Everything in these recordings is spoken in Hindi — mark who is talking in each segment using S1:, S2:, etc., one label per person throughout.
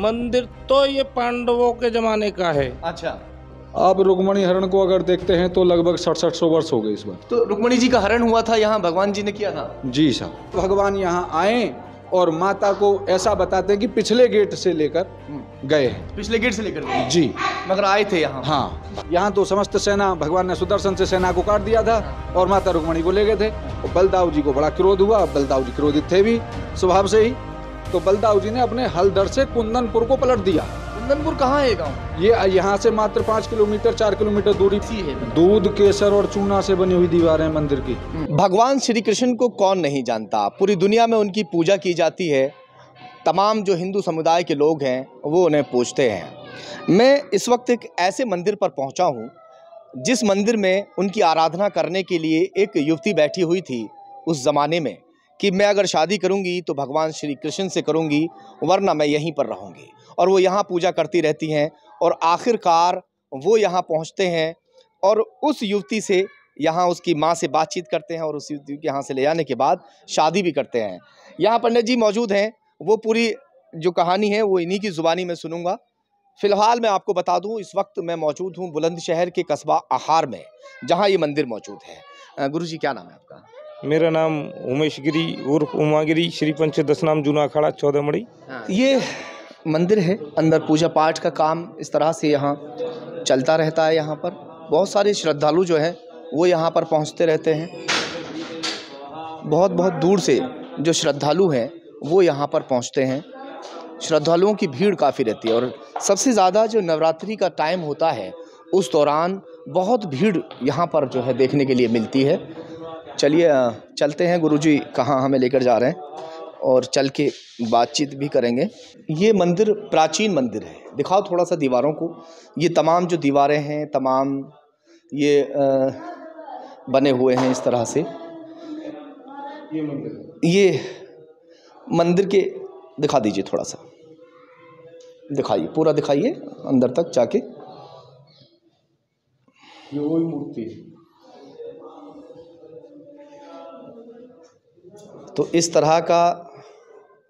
S1: मंदिर तो ये पांडवों के जमाने का है।
S2: अच्छा,
S3: आप रुक्मणी हरण को अगर देखते हैं तो लगभग 6700 वर्ष हो गए इस बार।
S2: तो रुक्मणी जी का हरण हुआ था यहाँ, भगवान जी ने किया था?
S3: जी साहब, भगवान यहाँ आए और माता को ऐसा बताते हैं कि पिछले गेट से लेकर गए हैं।
S2: पिछले गेट से लेकर गए?
S3: जी,
S2: मगर आए थे यहाँ?
S3: हाँ, यहाँ तो समस्त सेना, भगवान ने सुदर्शन से सेना को काट दिया था और माता रुक्मणी को ले गए थे। और बलदाऊ जी को बड़ा क्रोध हुआ, बलदाऊ जी क्रोधित थे भी स्वभाव से ही, तो बलदाऊ जी ने अपने हलदर से कुंदनपुर को पलट दिया।
S2: कुंदनपुर कहाँ है गाँव?
S3: ये यहाँ से मात्र 5 किलोमीटर 4 किलोमीटर दूरी
S2: है।
S3: दूध, केसर और चूना से बनी हुई दीवारें मंदिर की।
S2: भगवान श्री कृष्ण को कौन नहीं जानता, पूरी दुनिया में उनकी पूजा की जाती है। तमाम जो हिंदू समुदाय के लोग हैं वो उन्हें पूजते हैं। मैं इस वक्त एक ऐसे मंदिर पर पहुंचा हूं जिस मंदिर में उनकी आराधना करने के लिए एक युवती बैठी हुई थी उस ज़माने में कि मैं अगर शादी करूंगी तो भगवान श्री कृष्ण से करूंगी, वरना मैं यहीं पर रहूंगी। और वो यहाँ पूजा करती रहती हैं और आखिरकार वो यहाँ पहुँचते हैं और उस युवती से यहाँ उसकी माँ से बातचीत करते हैं और उस युवती के यहाँ से ले जाने के बाद शादी भी करते हैं। यहाँ पंडित जी मौजूद हैं, वो पूरी जो कहानी है वो इन्हीं की ज़ुबानी में सुनूंगा। फ़िलहाल मैं आपको बता दूं, इस वक्त मैं मौजूद हूं बुलंदशहर के कस्बा आहार में, जहां ये मंदिर मौजूद है। गुरुजी, क्या नाम है आपका?
S1: मेरा नाम उमेश गिरी उर्फ उमागिरी, श्री पंचदशनाम जूना अखाड़ा 14 मड़ी।
S2: ये मंदिर है, अंदर पूजा पाठ का काम इस तरह से यहाँ चलता रहता है। यहाँ पर बहुत सारे श्रद्धालु जो है वो यहाँ पर पहुँचते रहते हैं। बहुत बहुत दूर से जो श्रद्धालु हैं वो यहाँ पर पहुँचते हैं। श्रद्धालुओं की भीड़ काफ़ी रहती है और सबसे ज़्यादा जो नवरात्रि का टाइम होता है उस दौरान बहुत भीड़ यहाँ पर जो है देखने के लिए मिलती है। चलिए चलते हैं, गुरुजी कहाँ हमें लेकर जा रहे हैं और चल के बातचीत भी करेंगे। ये मंदिर प्राचीन मंदिर है, दिखाओ थोड़ा सा दीवारों को। ये तमाम जो दीवारें हैं तमाम ये बने हुए हैं इस तरह से। ये मंदिर के दिखा दीजिए, थोड़ा सा दिखाइए, पूरा दिखाइए अंदर तक जाके।
S3: ये वही मूर्ति है।
S2: तो इस तरह का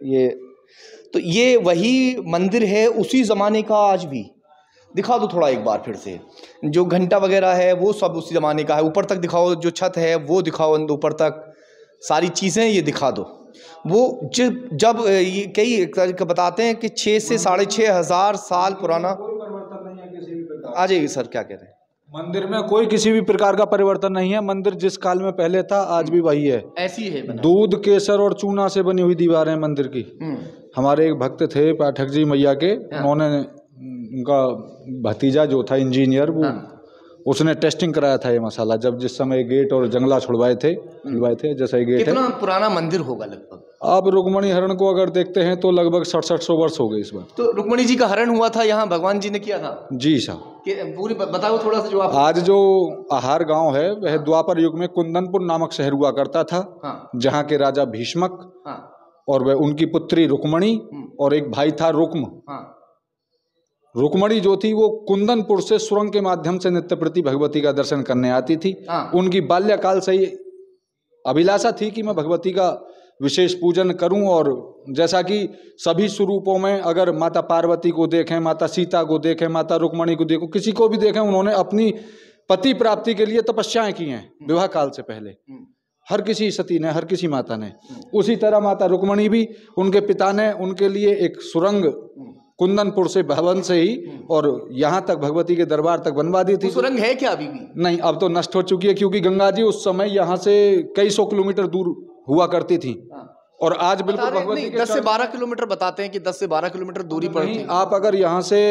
S2: ये वही मंदिर है उसी ज़माने का। आज भी दिखा दो थोड़ा एक बार फिर से। जो घंटा वगैरह है वो सब उसी ज़माने का है। ऊपर तक दिखाओ, जो छत है वो दिखाओ, ऊपर तक सारी चीज़ें ये दिखा दो। वो जब ये कई बताते हैं कि 6 से 6,500 साल पुराना। आ जाइए सर, क्या कह रहे हैं?
S3: मंदिर में कोई किसी भी प्रकार का परिवर्तन नहीं है। मंदिर जिस काल में पहले था आज भी वही है,
S2: ऐसी है बना।
S3: दूध, केसर और चूना से बनी हुई दीवारें मंदिर की। हमारे एक भक्त थे पाठक जी मैया के, उन्होंने, उनका भतीजा जो था इंजीनियर, वो उसने टेस्टिंग कराया था ये मसाला, जब जिस समय गेट और जंगला छुड़वाए थे जैसा ये गेट है।
S2: कितना पुराना मंदिर होगा लगभग?
S3: आप रुक्मणी हरण को अगर देखते हैं तो लगभग 6700 वर्ष हो गए इस बार।
S2: तो रुक्मणी जी का हरण हुआ था यहाँ, भगवान जी ने किया था?
S3: जी साहब।
S2: पूरी बताओ थोड़ा सा। जो आप
S3: आज जो आहार गांव है वह द्वापर युग में कुंदनपुर नामक शहर हुआ करता था। जहाँ के राजा भीष्मक और वह उनकी पुत्री रुक्मणी और एक भाई था रुक्म। रुक्मणी जो थी वो कुंदनपुर से सुरंग के माध्यम से नित्य प्रति भगवती का दर्शन करने आती थी। उनकी बाल्यकाल से ही अभिलाषा थी कि मैं भगवती का विशेष पूजन करूं, और जैसा कि सभी स्वरूपों में अगर माता पार्वती को देखें, माता सीता को देखें, माता रुक्मणी को देखो, किसी को भी देखें, उन्होंने अपनी पति प्राप्ति के लिए तपस्याएं की हैं विवाह काल से पहले। हर किसी सती ने, हर किसी माता ने। उसी तरह माता रुक्मणी भी, उनके पिता ने उनके लिए एक सुरंग कुंदनपुर से भवन से ही और यहाँ तक भगवती के दरबार तक बनवा दी थी।
S2: सुरंग है क्या अभी भी? नहीं,
S3: अब तो नष्ट हो चुकी है, क्योंकि गंगा जी उस समय यहाँ से कई 100 किलोमीटर दूर हुआ करती थी। और आज बिल्कुल भगवती के
S2: 10 से 12 किलोमीटर बताते हैं कि 10 से 12 किलोमीटर दूरी पर थी।
S3: आप अगर यहाँ से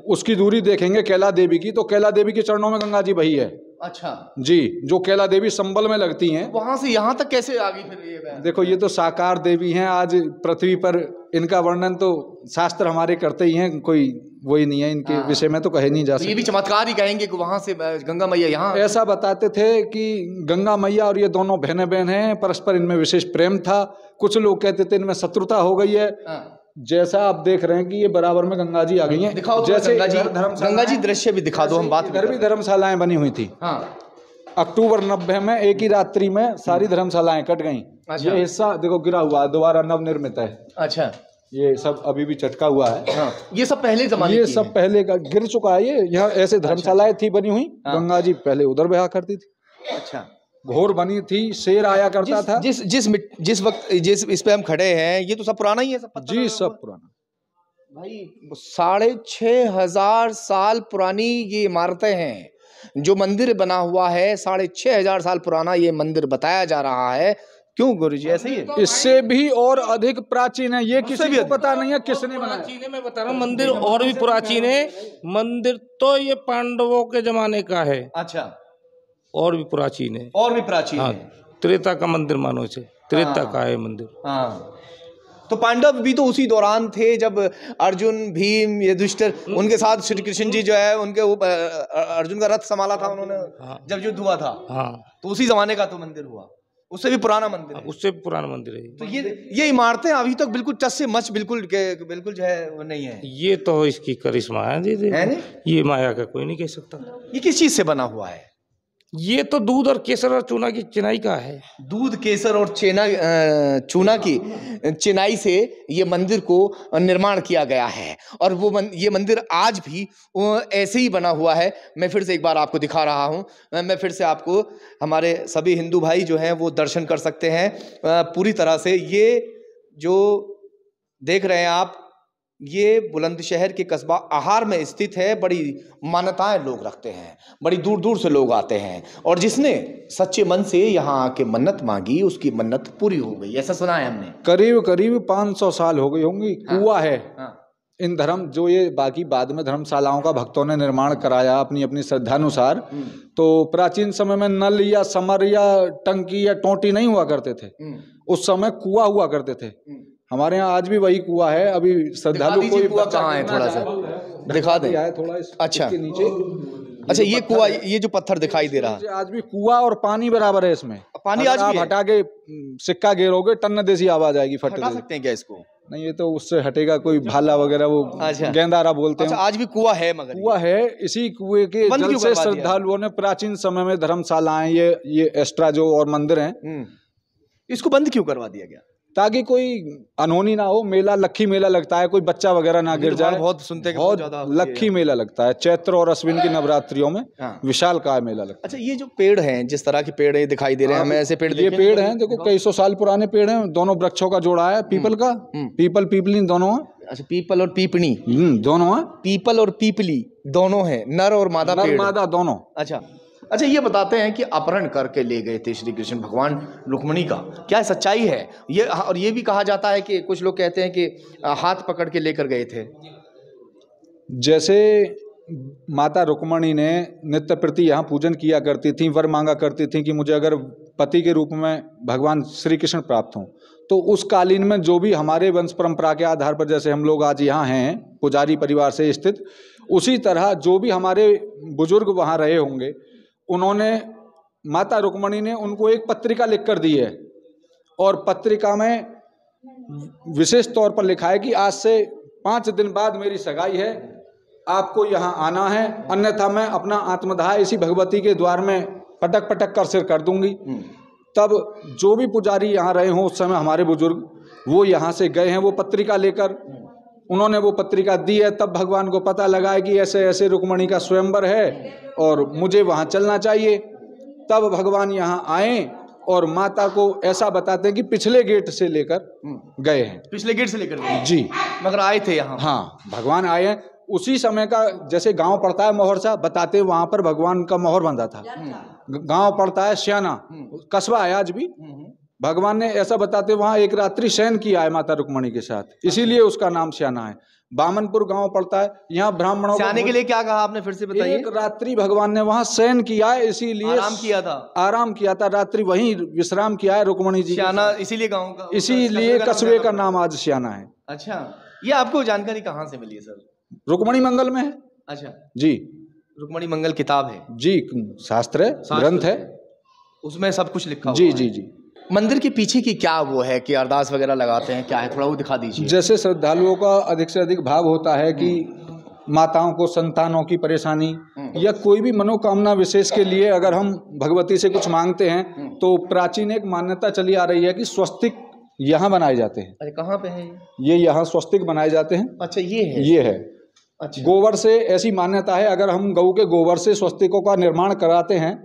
S3: उसकी दूरी देखेंगे कैला देवी की, तो कैला देवी के चरणों में गंगा जी वही है।
S2: अच्छा
S3: जी, जो कैला देवी संबल में लगती हैं,
S2: वहां से यहाँ तक कैसे आ गई फिर ये?
S3: देखो, ये तो साकार देवी हैं। आज पृथ्वी पर इनका वर्णन तो शास्त्र हमारे करते ही हैं, कोई वही नहीं है, इनके विषय में तो कहे नहीं जा सकता।
S2: ये भी चमत्कार ही कहेंगे कि वहां से गंगा मैया यहाँ।
S3: ऐसा बताते थे कि गंगा मैया और ये दोनों बहनें बहन हैं, परस्पर इनमें विशेष प्रेम था। कुछ लोग कहते थे इनमें शत्रुता हो गई है। जैसा आप देख रहे हैं कि ये बराबर में गंगा जी आ गई हैं।
S2: दिखाओ जैसे गंगा जी दृश्य भी दिखा दो। हम बात
S3: इधर भी धर्मशालाएं बनी हुई थी। अक्टूबर 90 में एक ही रात्रि में सारी धर्मशालाएं कट गईं। ये हिस्सा देखो गिरा हुआ, दोबारा नवनिर्मित है।
S2: अच्छा,
S3: ये सब अभी भी चटका हुआ है।
S2: हाँ, ये सब पहले जमाने
S3: ये
S2: की
S3: सब
S2: है।
S3: पहले का गिर चुका है। ये यहाँ ऐसे धर्मशालाएं थी बनी हुई, गंगा जी पहले उधर बहा करती थी।
S2: अच्छा,
S3: घोर बनी थी, शेर आया करता था।
S2: जिस वक्त जिस इस पे हम खड़े हैं, ये तो सब पुराना ही है, सब पत्थर
S3: जी
S2: लगा
S3: सब
S2: हुआ।
S3: पुराना।
S2: भाई 6,500 साल पुरानी ये इमारतें हैं। जो मंदिर बना हुआ है 6,500 साल पुराना ये मंदिर बताया जा रहा है। क्यों गुरुजी ऐसे ही है?
S3: इससे भी और अधिक प्राचीन है। ये किसी
S2: भी
S3: को पता नहीं है किसने बनाया।
S1: प्राचीन है, मैं बता रहा हूँ, मंदिर और भी प्राचीन है। मंदिर तो ये पांडवों के जमाने का है,
S2: अच्छा,
S1: और भी प्राचीन है।
S2: और भी प्राचीन
S1: हाँ,
S2: है।
S1: त्रेता का मंदिर मानो इसे, त्रेता का है मंदिर।
S2: हाँ, तो पांडव भी तो उसी दौरान थे जब अर्जुन, भीम, युधिष्ठिर, उनके साथ श्री कृष्ण जी जो है उनके अर्जुन का रथ संभाला था उन्होंने।
S1: हाँ।
S2: जब युद्ध हुआ था।
S1: हाँ,
S2: तो उसी जमाने का तो मंदिर हुआ, उससे भी पुराना मंदिर है।
S1: उससे पुराना मंदिर है।
S2: तो ये इमारतें अभी तक बिल्कुल टस से मच बिल्कुल जो है वो नहीं है।
S1: ये तो इसकी करिश्मा है दीदी,
S2: है नहीं?
S1: ये माया का कोई नहीं कह सकता।
S2: ये किस चीज से बना हुआ है?
S1: ये तो दूध और केसर और चूना की चिनाई का है।
S2: दूध, केसर और चूना की चिनाई से ये मंदिर को निर्माण किया गया है। और ये मंदिर आज भी ऐसे ही बना हुआ है। मैं फिर से एक बार आपको दिखा रहा हूँ। मैं फिर से आपको, हमारे सभी हिंदू भाई जो हैं वो दर्शन कर सकते हैं पूरी तरह से। ये जो देख रहे हैं आप, ये बुलंदशहर के कस्बा आहार में स्थित है। बड़ी मान्यताएं लोग रखते हैं, बड़ी दूर दूर से लोग आते हैं, और जिसने सच्चे मन से यहाँ आके मन्नत मांगी उसकी मन्नत पूरी हो गई, ऐसा सुना है हमने।
S3: करीब करीब 500 साल हो गई होंगी। कुआं है।
S2: हाँ।
S3: इन धर्म जो ये बाकी बाद में धर्मशालाओं का भक्तों ने निर्माण कराया अपनी अपनी श्रद्धानुसार। तो प्राचीन समय में नल या समर या टंकी या टोटी नहीं हुआ करते थे। उस समय कुआं हुआ करते थे। हमारे यहाँ आज भी वही कुआं है। अभी श्रद्धालु कोई
S2: कुआं कहाँ है, थोड़ा सा दिखा दें।
S3: थोड़ा
S2: अच्छा,
S3: इसके नीचे।
S2: अच्छा, ये कुआं, ये जो पत्थर दिखाई दे रहा है,
S3: आज भी कुआं और पानी बराबर है इसमें।
S2: पानी
S3: अगर
S2: आज
S3: आप
S2: भी है?
S3: हटा के सिक्का गिरोगे टन देसी आवाज आएगी फट
S2: हटा
S3: के।
S2: सकते हैं क्या इसको?
S3: नहीं, ये तो उससे हटेगा कोई भाला वगैरह, वो
S2: अच्छा।
S3: गेंदारा बोलते हैं।
S2: अच्छा, आज भी कुआं है, मगर
S3: कुआं है। इसी कुएं के
S2: बंद
S3: जल
S2: क्यों
S3: से
S2: करवा दिया?
S3: श्रद्धालुओं ने प्राचीन समय में धर्मशालाएं, ये एक्स्ट्रा जो और मंदिर हैं,
S2: इसको बंद क्यों करवा दिया गया?
S3: ताकि कोई अनहोनी ना हो। मेला, लक्खी मेला लगता है, कोई बच्चा वगैरह ना गिर जाए।
S2: बहुत सुनते हैं कि
S3: बहुत
S2: ज्यादा होती है।
S3: लक्खी मेला लगता है चैत्र और अश्विन की नवरात्रियों में।
S2: हाँ।
S3: विशाल काय मेला लगता
S2: अच्छा, ये जो पेड़ हैं, जिस तरह के पेड़ दिखाई दे रहे हैं, हमें ऐसे पेड़
S3: है। ये
S2: देखे
S3: पेड़ हैं, देखो कई सौ साल पुराने पेड़ हैं। दोनों वृक्षों का जोड़ा है, पीपल का। पीपल पीपली दोनों है।
S2: अच्छा, पीपल और पीपनी
S3: दोनों है।
S2: पीपल और पीपली दोनों हैं, नर और मादा
S3: नर
S2: पेड़।
S3: मादा दोनों।
S2: अच्छा, ये बताते हैं कि अपहरण करके ले गए थे श्री कृष्ण भगवान रुक्मिणी का, क्या सच्चाई है ये? और ये भी कहा जाता है कि कुछ लोग कहते हैं कि हाथ पकड़ के लेकर गए थे।
S3: जैसे माता रुक्मिणी ने नित्य प्रति यहाँ पूजन किया करती थी, वर मांगा करती थी कि मुझे अगर पति के रूप में भगवान श्री कृष्ण प्राप्त हों, तो उस कालीन में जो भी हमारे वंश परंपरा के आधार पर, जैसे हम लोग आज यहाँ हैं पुजारी परिवार से स्थित, उसी तरह जो भी हमारे बुजुर्ग वहाँ रहे होंगे, उन्होंने, माता रुक्मिणी ने उनको एक पत्रिका लिख कर दी है। और पत्रिका में विशेष तौर पर लिखा है कि आज से 5 दिन बाद मेरी सगाई है, आपको यहाँ आना है, अन्यथा मैं अपना आत्मदाह इसी भगवती के द्वार में पटक पटक कर सिर कर दूंगी। तब जो भी पुजारी यहाँ रहे हों उस समय हमारे बुजुर्ग, वो यहाँ से गए हैं वो पत्रिका लेकर। उन्होंने वो पत्रिका दी है। तब भगवान को पता लगा है कि ऐसे ऐसे रुक्मिणी का स्वयंवर है और मुझे वहाँ चलना चाहिए। तब भगवान यहाँ आए और माता को ऐसा बताते हैं कि पिछले गेट से लेकर गए हैं।
S2: पिछले गेट से लेकर गए?
S3: जी,
S2: मगर आए थे यहाँ।
S3: हाँ, भगवान आए हैं। उसी समय का जैसे गांव पड़ता है मोहरसा, बताते वहां पर भगवान का मोहर बंधा था। गांव पड़ता है श्याना, कस्बा है आज भी। भगवान ने ऐसा बताते वहां एक रात्रि शयन किया है माता रुक्मिणी के साथ, इसीलिए उसका नाम श्याना है। बामनपुर गांव पड़ता है, यहाँ ब्राह्मणों
S2: श्याने के लिए क्या कहा आपने, फिर से बताइए।
S3: एक रात्रि भगवान ने वहां शयन किया है, इसीलिए आराम किया था रात्रि, वहीं विश्राम किया है रुक्मिणी जी।
S2: श्याना इसीलिए गाँव का,
S3: इसीलिए कस्बे का नाम आज श्याना है।
S2: अच्छा, ये आपको जानकारी कहाँ से मिली है सर?
S3: रुक्मिणी मंगल में है।
S2: अच्छा
S3: जी,
S2: रुक्मिणी मंगल किताब है
S3: जी, शास्त्र है, ग्रंथ है,
S2: उसमें सब कुछ लिखा
S3: जी
S2: हुआ है।
S3: जी जी।
S2: मंदिर के पीछे की क्या वो है कि अरदास वगैरह लगाते हैं, क्या है, थोड़ा वो दिखा दीजिए।
S3: जैसे श्रद्धालुओं का अधिक से अधिक भाव होता है कि माताओं को संतानों की परेशानी या कोई भी मनोकामना विशेष के लिए अगर हम भगवती से कुछ मांगते हैं, तो प्राचीन एक मान्यता चली आ रही है कि स्वस्तिक यहाँ बनाए जाते हैं।
S2: अरे कहाँ पे है
S3: ये यहाँ स्वस्तिक बनाए जाते हैं।
S2: अच्छा ये है।
S3: ये है।
S2: अच्छा।
S3: गोबर से ऐसी मान्यता है, अगर हम गऊ के गोबर से स्वस्तिकों का निर्माण कराते हैं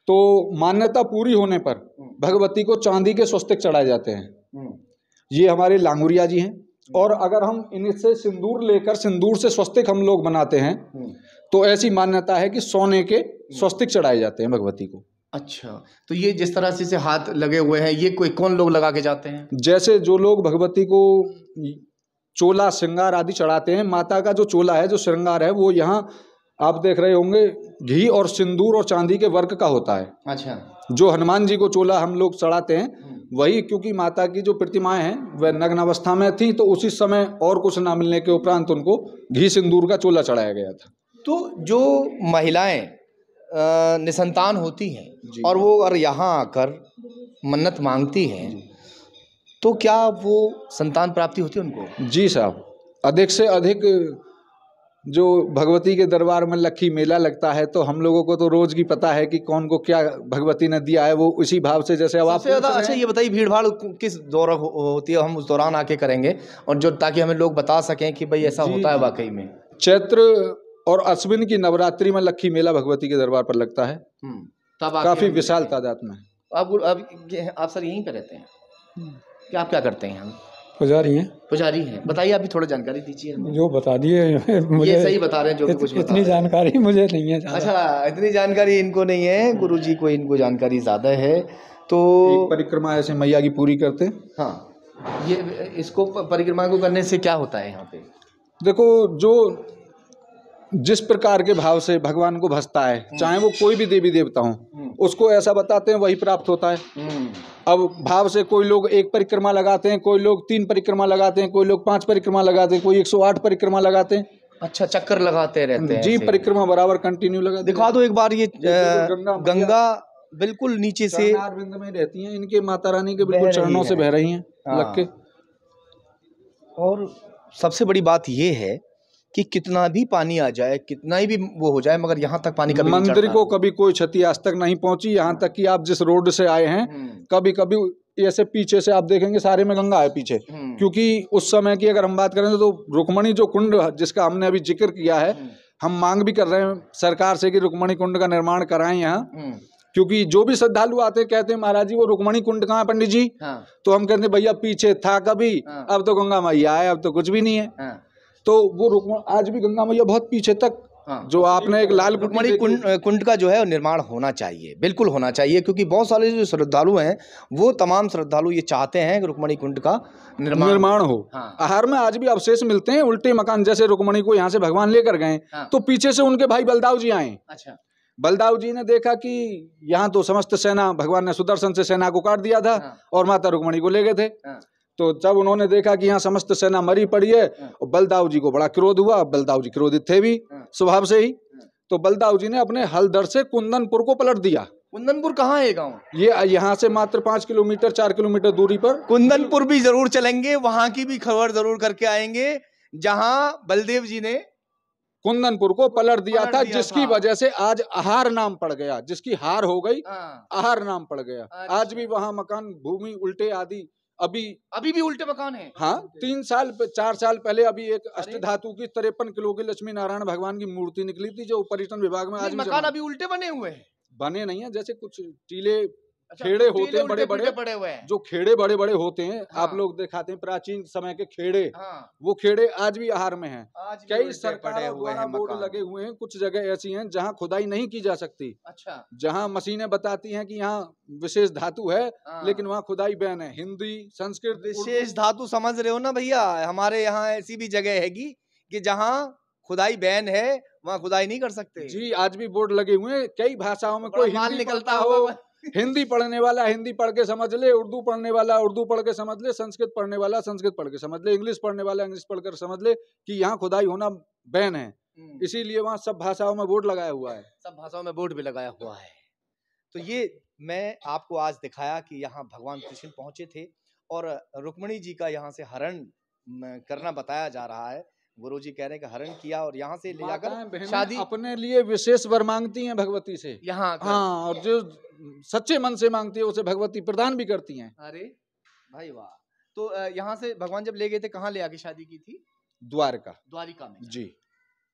S3: तो मान्यता पूरी होने पर भगवती को चांदी के स्वस्तिक चढ़ाए जाते हैं। ये हमारे लांगुरिया जी हैं। और अगर हम इनसे सिंदूर लेकर सिंदूर से स्वस्तिक हम लोग बनाते हैं तो ऐसी मान्यता है कि सोने के स्वस्तिक चढ़ाए जाते हैं भगवती को।
S2: अच्छा, तो ये जिस तरह से हाथ लगे हुए हैं, ये कोई कौन लोग लगा के जाते हैं?
S3: जैसे जो लोग भगवती को चोला श्रृंगार आदि चढ़ाते हैं, माता का जो चोला है, जो श्रृंगार है, वो यहाँ आप देख रहे होंगे घी और सिंदूर और चांदी के वर्क का होता है।
S2: अच्छा। जो
S3: हनुमान जी को चोला हम लोग चढ़ाते हैं वही, क्योंकि माता की जो प्रतिमाएं हैं वह नग्न अवस्था में थी, तो उसी समय और कुछ ना मिलने के उपरांत उनको घी सिंदूर का चोला चढ़ाया गया था।
S2: तो जो महिलाएं निसंतान होती हैं और वो अगर यहाँ आकर मन्नत मांगती हैं तो क्या वो संतान प्राप्ति होती है उनको?
S3: जी साहब, अधिक से अधिक जो भगवती के दरबार में लक्खी मेला लगता है तो हम लोगों को तो रोज की पता है कि कौन को क्या भगवती ने दिया है, वो उसी भाव से जैसे अब आप।
S2: अच्छा ये बताइए भीड़ भाड़ किस दौर होती है, हम उस दौरान आके करेंगे और जो ताकि हमें लोग बता सकें कि भाई ऐसा होता है वाकई में।
S3: चैत्र और अश्विन की नवरात्रि में लक्खी मेला भगवती के दरबार पर लगता है।
S2: तब
S3: काफी विशाल तादाद में।
S2: आप सर यहीं पे रहते हैं क्या? आप क्या करते हैं?
S4: पुजारी हैं।
S2: पुजारी हैं। बताइए, अभी थोड़ा जानकारी दीजिए।
S4: जो बता दिए मुझे,
S2: ये सही बता रहे हैं जो कुछ
S4: इतनी जानकारी मुझे नहीं है।
S2: अच्छा, इतनी जानकारी इनको नहीं है, गुरुजी को इनको जानकारी ज्यादा है। तो
S3: एक परिक्रमा ऐसे मैया की पूरी करते हैं।
S2: हाँ, ये इसको परिक्रमा को करने से क्या होता है यहाँ पे?
S3: देखो, जो जिस प्रकार के भाव से भगवान को भजता है, चाहे वो कोई भी देवी देवता हो, उसको ऐसा बताते हैं वही प्राप्त होता है। अब भाव से कोई लोग एक परिक्रमा लगाते हैं, कोई लोग 3 परिक्रमा लगाते हैं, कोई लोग 5 परिक्रमा लगाते हैं, कोई 108 परिक्रमा लगाते हैं।
S2: अच्छा, चक्कर लगाते रहते हैं
S3: जी, परिक्रमा बराबर कंटिन्यू लगा।
S2: दिखा दो एक बार ये गंगा बिल्कुल नीचे से
S3: अरविंद में रहती हैं, इनके माता रानी के बिल्कुल चरणों से बह रही हैं लग के।
S2: और सबसे बड़ी बात ये है कि कितना भी पानी आ जाए, कितना ही भी वो हो जाए, मगर यहाँ तक पानी कभी नहीं
S3: मंदिर को कभी कोई क्षति आज तक नहीं पहुंची। यहाँ तक कि आप जिस रोड से आए हैं, कभी कभी ऐसे पीछे से आप देखेंगे सारे में गंगा है पीछे। क्योंकि उस समय की अगर हम बात करें तो रुक्मणी जो कुंड जिसका हमने अभी जिक्र किया है, हम मांग भी कर रहे हैं सरकार से कि रुक्मणी कुंड का निर्माण कराएं यहाँ। क्योंकि जो भी श्रद्धालु आते हैं कहते हैं महाराज जी वो रुक्मणी कुंड कहाँ है पंडित जी? तो हम कहते हैं भैया पीछे था कभी, अब तो गंगा मैया है, अब तो कुछ भी नहीं है। तो वो आज भी गंगा मैया बहुत पीछे तक जो आपने एक लाल
S2: रुक्मणी कुंड का जो है निर्माण होना चाहिए, बिल्कुल होना चाहिए। क्योंकि बहुत सारे जो श्रद्धालु हैं, वो तमाम श्रद्धालु ये चाहते हैं कि रुक्मणी कुंड का निर्माण हो। आहार में आज भी अवशेष मिलते हैं, उल्टे मकान। जैसे रुक्मणी को यहाँ से भगवान लेकर गए तो पीछे से उनके भाई बलदाव जी आए। अच्छा, बलदाव जी ने देखा कि यहाँ तो समस्त सेना, भगवान ने सुदर्शन से सेना को काट दिया था और माता रुक्मणी को ले गए थे। तो जब उन्होंने देखा कि यहाँ समस्त सेना मरी पड़ी है, और बलदाव जी को बड़ा क्रोध हुआ। बलदाव जी क्रोधित थे भी स्वभाव से ही। तो बलदाव जी ने अपने हलदर से कुंदनपुर को पलट दिया। कुंदनपुर कहाँ है गांव?
S3: ये यहाँ से मात्र 5 किलोमीटर 4 किलोमीटर दूरी पर।
S2: कुंदनपुर भी जरूर चलेंगे, वहां की भी खबर जरूर करके आएंगे, जहाँ बलदेव जी ने
S3: कुंदनपुर को पलट दिया था, जिसकी वजह से आज आहार नाम पड़ गया। जिसकी हार हो गई, आहार नाम पड़ गया। आज भी वहाँ मकान भूमि उल्टे आदि अभी भी उल्टे मकान है। हाँ, 4 साल पहले अभी एक अष्टधातु की 53 किलो की लक्ष्मी नारायण भगवान की मूर्ति निकली थी, जो पर्यटन विभाग में आज
S2: मकान अभी उल्टे बने हुए हैं।
S3: बने नहीं है, जैसे कुछ टीले खेड़े होते हैं बड़े बड़े हुए हैं, जो खेड़े बड़े बड़े होते हैं। आप लोग दिखाते हैं प्राचीन समय के खेड़े, वो खेड़े आज भी आहार में हैं। कई सरकारों द्वारा बोर्ड लगे हुए हैं। कुछ जगह ऐसी हैं जहां खुदाई नहीं की जा सकती। अच्छा, जहां मशीनें बताती हैं कि यहाँ विशेष धातु है, लेकिन वहाँ खुदाई बैन है। हिंदी, संस्कृत,
S2: विशेष धातु समझ रहे हो ना भैया? हमारे यहाँ ऐसी भी जगह हैगी कि जहाँ खुदाई बैन है, वहाँ खुदाई नहीं कर सकते।
S3: जी, आज भी बोर्ड लगे हुए हैं। कई भाषाओं में कोई
S2: माल निकलता हो,
S3: हिंदी पढ़ने वाला हिंदी पढ़ के समझ ले, उर्दू पढ़ने वाला उर्दू पढ़ के समझ ले, संस्कृत पढ़ने वाला संस्कृत पढ़ के समझ ले, इंग्लिश पढ़ने वाला इंग्लिश पढ़कर समझ ले कि यहाँ खुदाई होना बैन है। इसीलिए वहाँ सब भाषाओं में बोर्ड लगाया हुआ है।
S2: सब भाषाओं में बोर्ड भी लगाया हुआ है। तो ये मैं आपको आज दिखाया कि यहाँ भगवान कृष्ण पहुंचे थे और रुक्मणी जी का यहाँ से हरण करना बताया जा रहा है। गुरुजी कह रहे हैं कि हरण किया और यहाँ से ले जाकर शादी
S3: अपने लिए विशेष वर मांगती हैं भगवती से यहाँ। हाँ, और जो सच्चे मन से मांगती है उसे भगवती प्रदान भी करती हैं।
S2: अरे भाई वाह। तो यहाँ से भगवान जब ले गए थे, कहाँ ले आके शादी की थी?
S3: द्वारका।
S2: द्वारिका में।
S3: जी।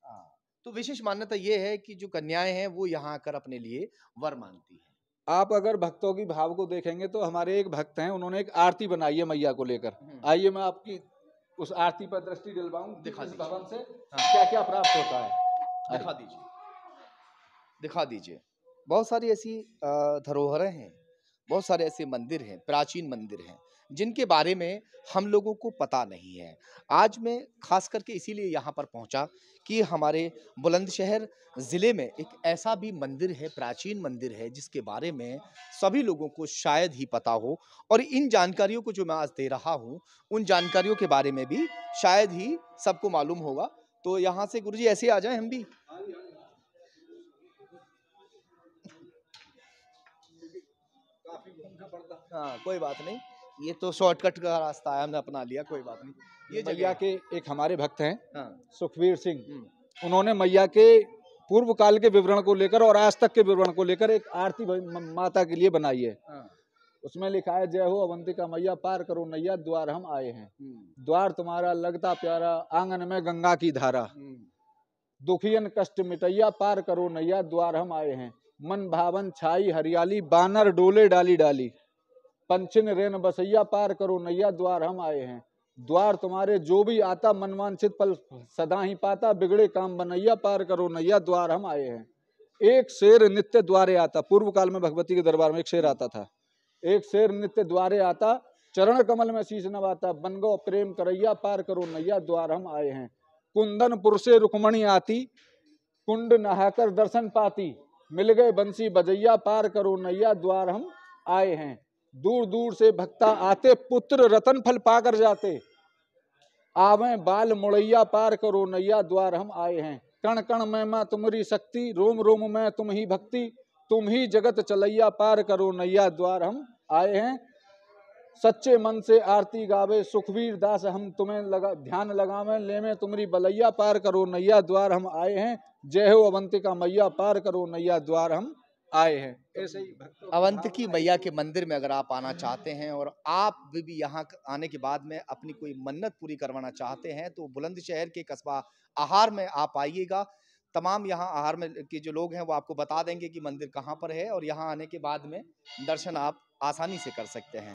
S2: हाँ। तो विशेष मान्यता ये है कि जो कन्याएं हैं वो यहाँ आकर अपने लिए वर मांगती हैं।
S3: आप अगर भक्तों की भाव को देखेंगे तो हमारे एक भक्त हैं, उन्होंने एक आरती बनाई है मैया को लेकर। आइए मैं आपकी उस आरती पर दृष्टि दिलवाऊं,
S2: दिखा
S3: इस
S2: दीजिए।
S3: भवन से
S2: हाँ।
S3: क्या क्या प्राप्त होता है।
S2: दिखा दीजिए, दिखा दीजिए। बहुत सारी ऐसी धरोहरें हैं, बहुत सारे ऐसे मंदिर हैं, प्राचीन मंदिर हैं, जिनके बारे में हम लोगों को पता नहीं है। आज मैं खास करके इसीलिए यहाँ पर पहुँचा कि हमारे बुलंदशहर ज़िले में एक ऐसा भी मंदिर है, प्राचीन मंदिर है, जिसके बारे में सभी लोगों को शायद ही पता हो, और इन जानकारियों को जो मैं आज दे रहा हूँ, उन जानकारियों के बारे में भी शायद ही सबको मालूम होगा। तो यहाँ से गुरुजी ऐसे आ जाएं हम भी। हाँ, कोई बात नहीं, ये तो शॉर्टकट का रास्ता है, हमने अपना लिया, कोई बात नहीं। ये
S3: मैया के एक हमारे भक्त हैं,
S2: हाँ।
S3: सुखवीर सिंह, उन्होंने मैया के पूर्व काल के विवरण को लेकर और आज तक के विवरण को लेकर एक आरती माता के लिए बनाई है।
S2: हाँ।
S3: उसमें लिखा है, जय हो अवंतिका मैया, पार करो नैया, द्वार हम आए हैं। द्वार तुम्हारा लगता प्यारा, आंगन में गंगा की धारा। दुखियन कष्ट मिटैया, पार करो नैया, द्वार हम आए हैं। मन भावन छाई हरियाली, बानर डोले डाली डाली। पंचिन रेन बसैया, पार करो नैया, द्वार हम आए हैं। द्वार तुम्हारे जो भी आता, मनवांछित फल सदा ही पाता। बिगड़े काम बनैया, पार करो नैया, द्वार हम आए हैं। एक शेर नित्य द्वारे आता। पूर्व काल में भगवती के दरबार में एक शेर आता था। एक शेर नित्य द्वारे आता, चरण कमल में शीश नवाता। बन गो प्रेम करैया, पार करो नैया, द्वार हम आए हैं। कुंदनपुर से रुक्मणी आती, कुंड नहाकर दर्शन पाती। मिल गए बंसी बजैया, पार करो नैया, द्वार हम आए हैं। दूर दूर से भक्ता आते, पुत्र रतन फल पाकर जाते। आवे बाल मुड़ैया, पार करो नैया, द्वार हम आए हैं। कण कण में मां तुम्हारी शक्ति, रोम रोम में तुम ही भक्ति। तुम ही जगत चलैया, पार करो नैया, द्वार हम आए हैं। सच्चे मन से आरती गावे, सुखवीर दास हम तुम्हें ध्यान लगावे। ले में तुम्हारी बलैया, पार करो नैया, द्वार हम आए हैं। जय हो अवंतिका मैया, पार करो नैया, द्वार हम आए हैं। ऐसे ही
S2: अवंतिकी मैया के मंदिर में अगर आप आना चाहते हैं और आप भी यहाँ आने के बाद में अपनी कोई मन्नत पूरी करवाना चाहते हैं, तो बुलंदशहर के कस्बा आहार में आप आइएगा। तमाम यहाँ आहार में के जो लोग हैं वो आपको बता देंगे कि मंदिर कहाँ पर है, और यहाँ आने के बाद में दर्शन आप आसानी से कर सकते हैं।